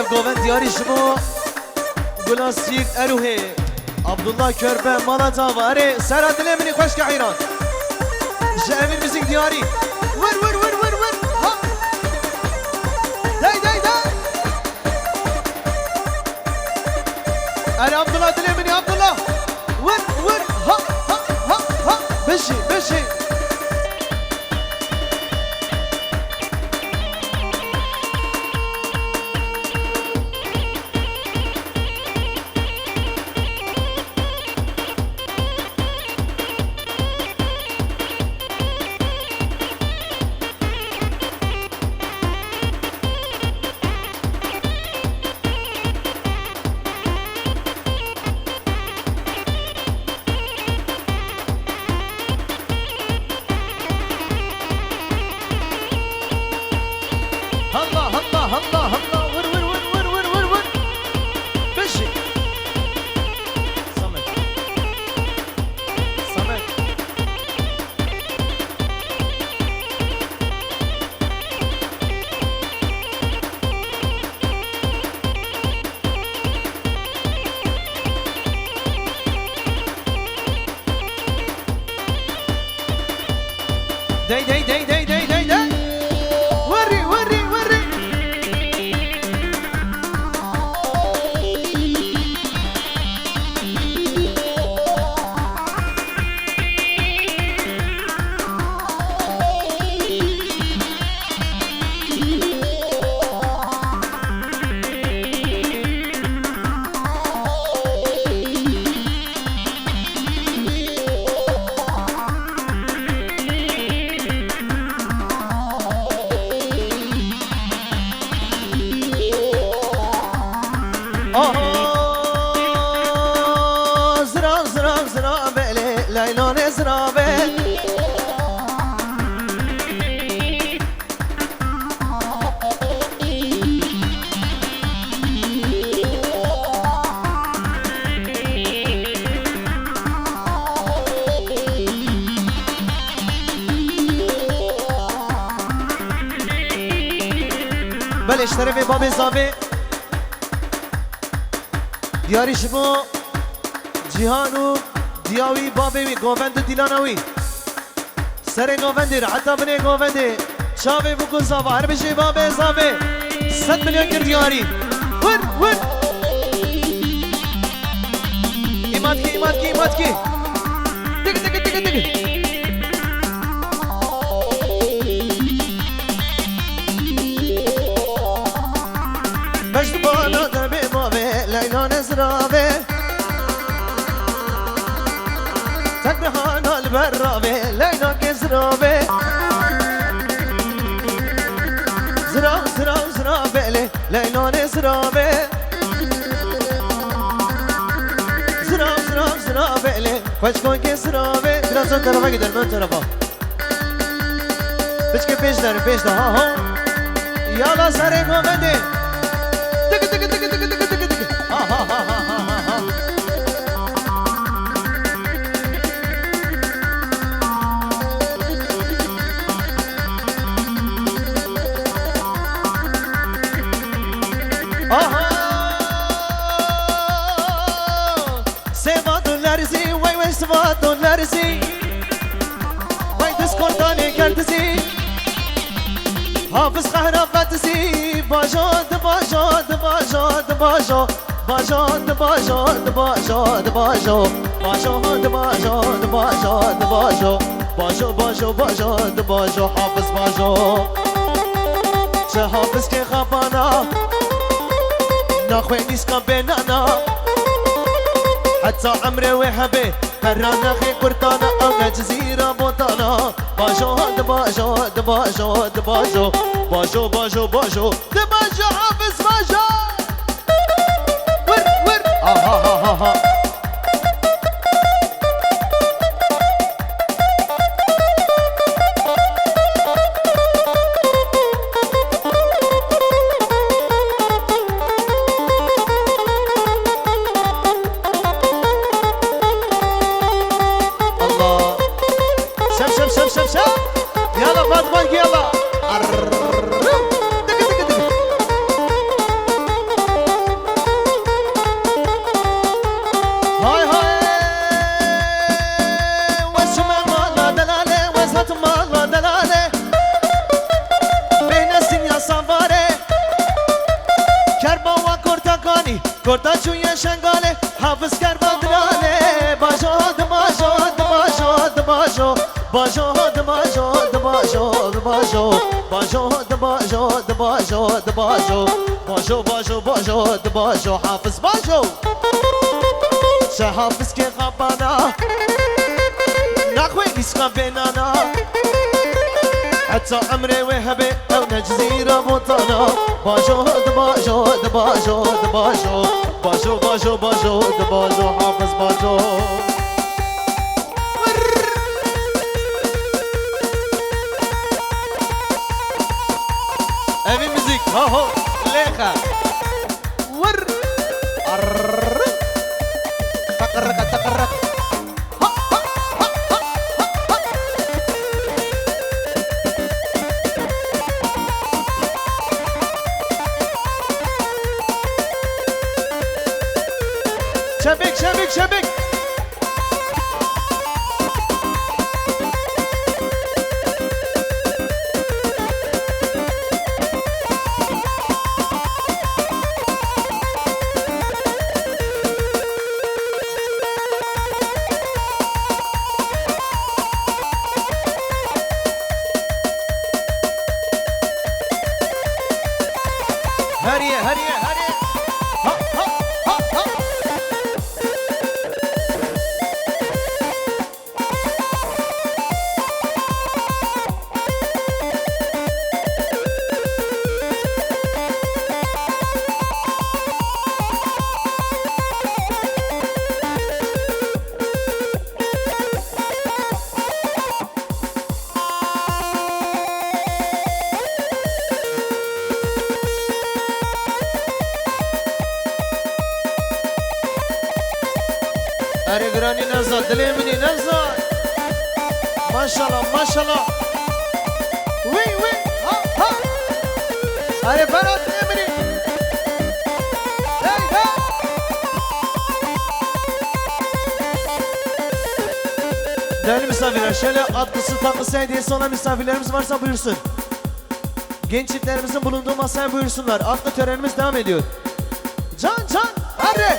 اف گوون دیاری شما گلاسیک اروه عبدالله کربه مالا تاواره سرا دل منی خوش که حیران جامین موزیک دیاری ور ور ور ور ور ها دای دای دای اره عبدالله دل منی عبدالله ور ور ها ها ها ها بشی بشی داي داي داي داي داي داي داي وري وري وري زرا زرا زرا بلي ليلون زرا بلي بله اشتري في بابي زابي دیاری شما جیهانو دیاوی بابی گووند دیلانوی سر گووندی حتی بنی گووندی شاوی بکن زاوه هر بشی بابی زاوه 100 میلیون کر دیاری ور ور ایماد کی ایماد کی ایماد کی دیگه دیگه دیگه دیگه مجد بالا دربی بابی لیلان زرابی تکبهان البرابی لیلان زرابی زراب زراب زرابی لیلان زرابی زراب زراب زرابی خوش کن که زرابی biraz ön tarafa gidelim ön tarafa بچه پیش داره پیش داره ها ها یالا سر گومنده تک تک تک تک تک تک تک ها ها ها ها ها ها آها $7 زی وای وای $7 زی وای دسکورتانی کردزی حافظ قهرافت زی باجاد باجاد باجاد باجاد باجاد باجاد باجاد باجاد باجاد باجاد باجاد باجاد باجو باجو باجاد باجو حافظ باجو چه حافظ که خبانا ناخوي نسكن بيننا حتى عمري وحبي هرانا خي كرتانا أو جزيرة بوطانا باجو باجو باجو باجو باجو باجو باجو باجو حافظ باجو ور ور ها ها ها ها يلا فاطمة يلا شوية شنقالي حافظ كربات لالي باجو دماجو دماجو دماجو باجو دماجو دماجو دماجو باجو دماجو دماجو دماجو باجو باجو باجو دماجو حافظ باجو شحافظ كي غبانا ناخوي نسخة بينانا حتى عمري وهبي او نجزيرة بطانا باجو دباجو دباجو دباجو باجو باجو باجو دباجو حافظ باجو ابي مزيك ها هو ليخا ور تقرق تقرق شبك شبك شبك هريه هريه هريه ها ها ها ها أريقراني نزل دلي مني نزل ما شاء الله ما شاء الله وي وي ها ها أري فرات مني هاي هاي Değerli misafirler, şöyle atlısı tatlısı hediyesi olan misafirlerimiz varsa buyursun. Genç çiftlerimizin bulunduğu masaya buyursunlar. Atlı törenimiz devam ediyor. Can can hadi.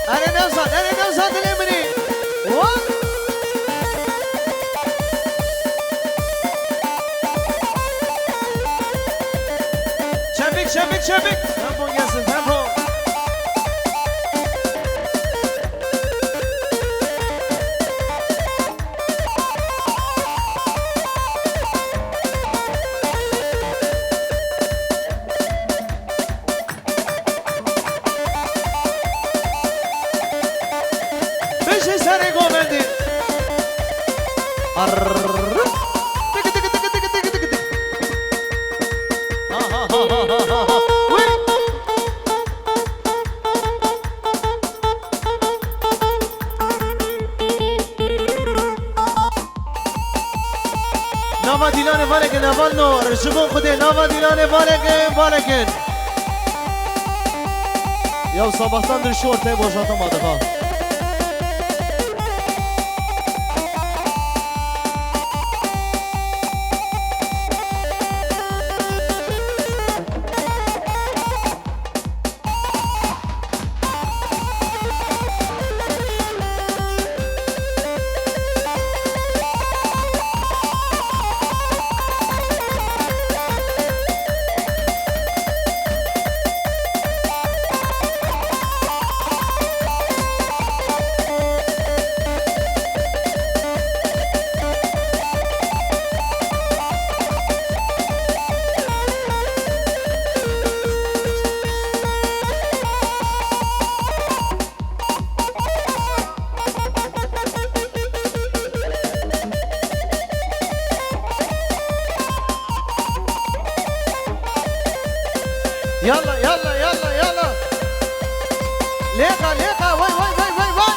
أنا نوصل اليمني شبك شبك شبك تمبو gelsin tempo Beşi sene gomendi Tıkı tıkı tıkı tıkı tıkı tıkı tıkı Ha ha ha ha ha ha Nava dilane valeken avalno Rıcıbın kude nava dilane valeken Ya sabahtandır şu ortaya boşaltamadık ha يلا يلا يلا يلا ليقا ليقا وي وي وي وي وي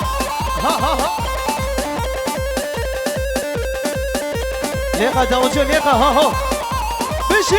ها ها ها ليقا داوجو ليقا ها هو بشي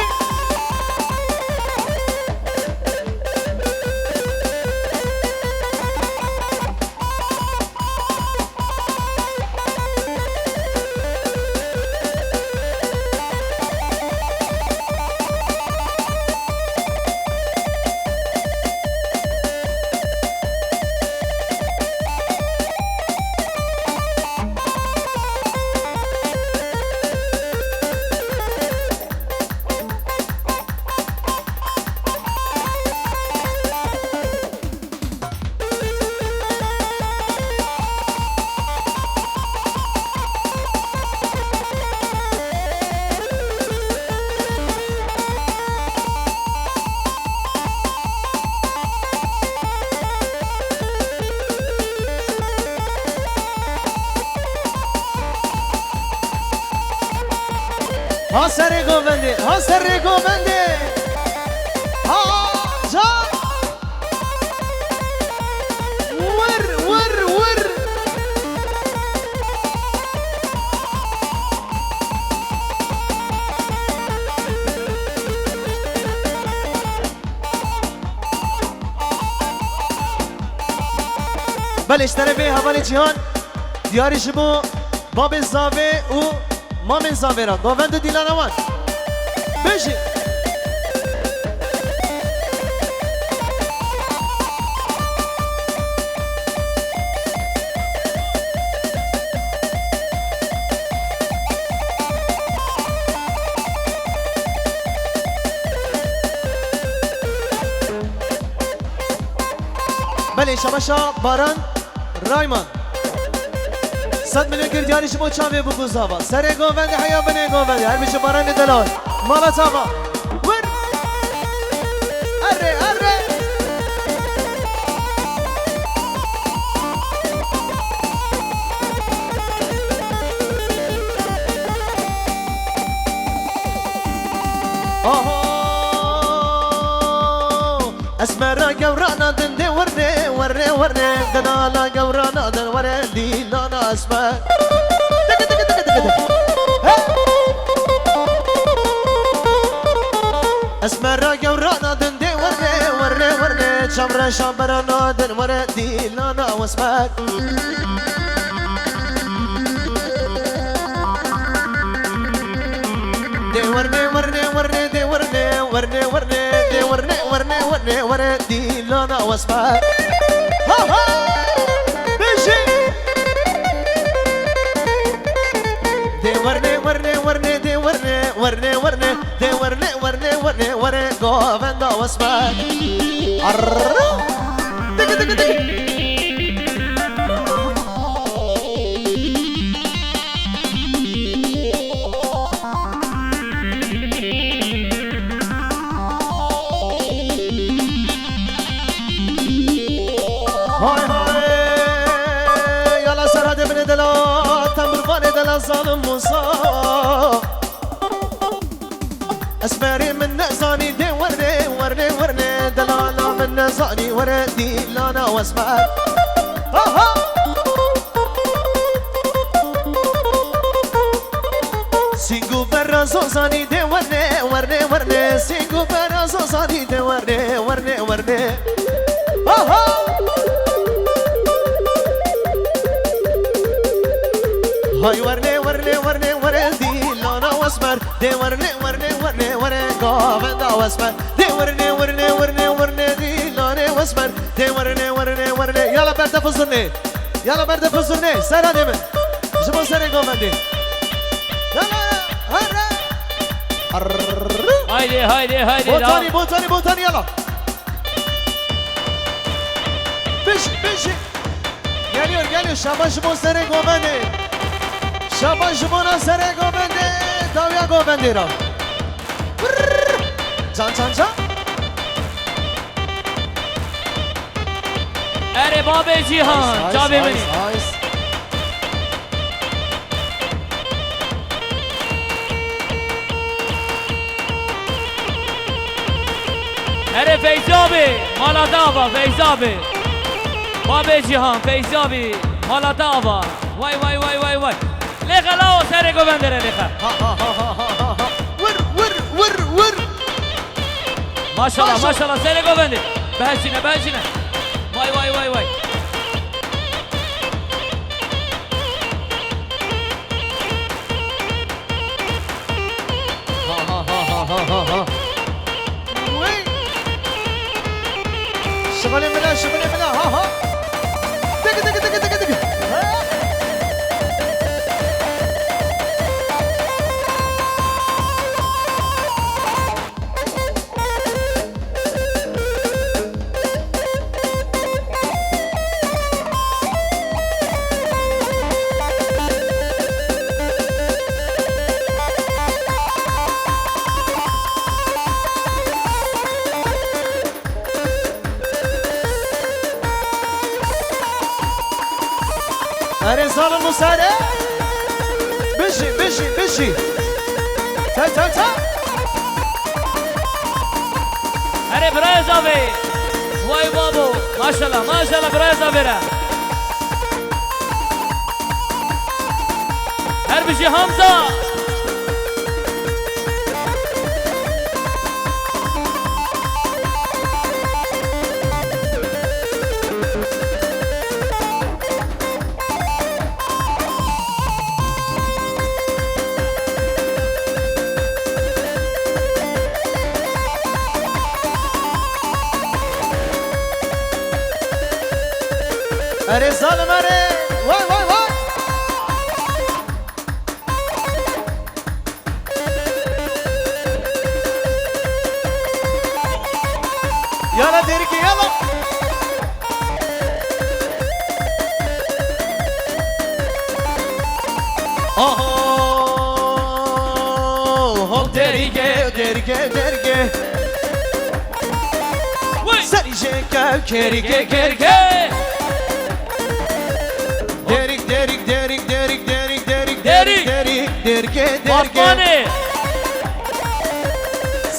ها سر گوونده ها سر گوونده ها جان ور ور ور بله اشتره به حوال جهان دیاری شما باب زاوه و مامن زاویرا گووند دیلانوان بشی بله شباشا باران رایمان 100 میلیون گردیاری شما چاوی بگو زاوا سر گووند حیا بنه گووند هر میشه باران دلال مالا زاوا ور اره اره آها اسمرا گورانا دنده ورنه ورنه ورنه دنالا گورانا دن ورنه دیلانا اسمر دک دک دک دک دک اسمرا گورانا دنده ورنه ورنه ورنه چمرا شامبرانا دن ورنه دیلانا اسمر دی ورنه ورنه ورنه دی ورنه ورنه ورنه دی ورنه ورنه ورنه ورنه دیلانا اسمر ها ها بشی دی ورنه ورنه ورنه دی ورنه ورنه ورنه دی ورنه ورنه ورنه ورنه گووندا اسمر دک دک دک هاي هاي يلا سراد ابن دلا تمرفان دلا ظالم موسى اسمري من نزاني دي ورني ورني ورني دلالا من نزاني وردي لانا واسمر ها سينجو برا زوزاني دي ورني ورني ورني سينجو برا زوزاني دي ورني ورني ورني ها هاي ورني ورني ورني ورني دي لانا واسمر دي ورني ورني ورني ورني قابندا واسمر دي ورني ورني ورني ورني دي لانا واسمر دي ورني ورني ورني يلا برد فزرني يلا برد فزرني سرا دي من جبو سري قابندي يلا هايدي هايدي هايدي بوتاني بوتاني بوتاني يلا بش بش geliyor geliyor şabaş bu sere govende şabaş buna sere govende davya govende ra can can can اره باب جیهان جا ببینید اره فیضابی مالا داوا فیضابی باب جیهان فیضابی مالا داوا وای وای وای وای وای لغلاو سر گووندر لیخا ها ها ها ها ها ها ور ور ور ور ماشاءالله ماشاءالله سر گووندر بهجینه بهجینه وای وای وای وای ها ها ها ها ها ها وي شغلي ملا شغلي ملا ها ها دق دق دق دق دق أري ظالم مسارع بشي بشي بشي تا تا تا اره برای زاوی وای بابو ماشاءالله ماشاءالله برای زاویره هر بشی حمزه أري ظالم أري واي واي واي يلا ديركي يلا أوه ديركي ديركي ديركي وای سري شيكا كيركي کرکه كيركي کرکه ديرك ديرك ديرك ديرك ديرك ديرك ديرك. ديرك ديرك ديرك باسمانه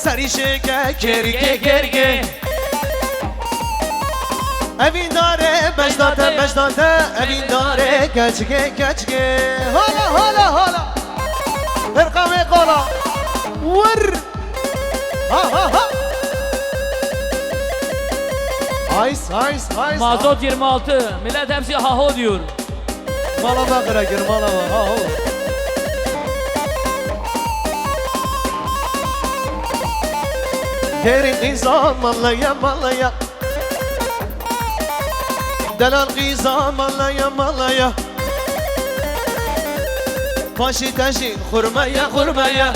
سري شيكا كيركي کرکه كيركي کرکه أبين داره بجداته بجداته أبين داره كاتشكي كاتشكي هلا هلا هلا ارقامي قولا ور ها ها ها هايس هايس هايس mazot 26 millet hepsi haho diyor مالا بقرا كر مالا ها هو ديري قيزان ماليا ماليا دلال قيزان ماليا ماليا فاشي تاشي خرمية خرمية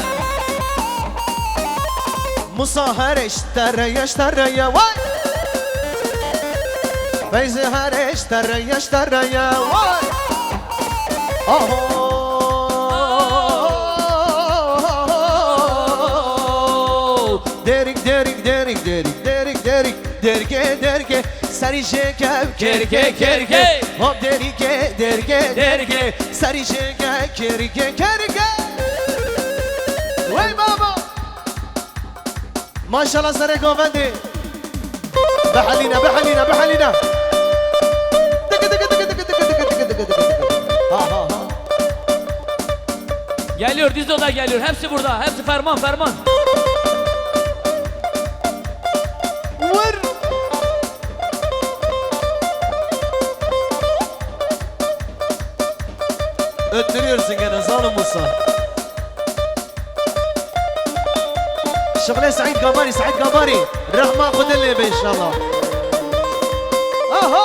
مصاهر اشتري اشتري واي فايز هر اشتري اشتري واي ديرك ديرك ديرك ديرك ديرك ديرك ديرك ديرك سري شيكا كيركي كيركي هوب ديرك ديرك ديرك سري شيكا كيركي كيركي وي بابا ما شاء الله سري كوفندي بحلينا بحلينا بحلينا دق دق دق دق دق دق دق دق دق ها ها ها Geliyor Dizo da geliyor hepsi burada hepsi ferman ferman ور öttürüyorsun gene zalim Musa. شغله سعيد قمري سعيد قمري الرحمة خذ اللي ان شاء الله. اها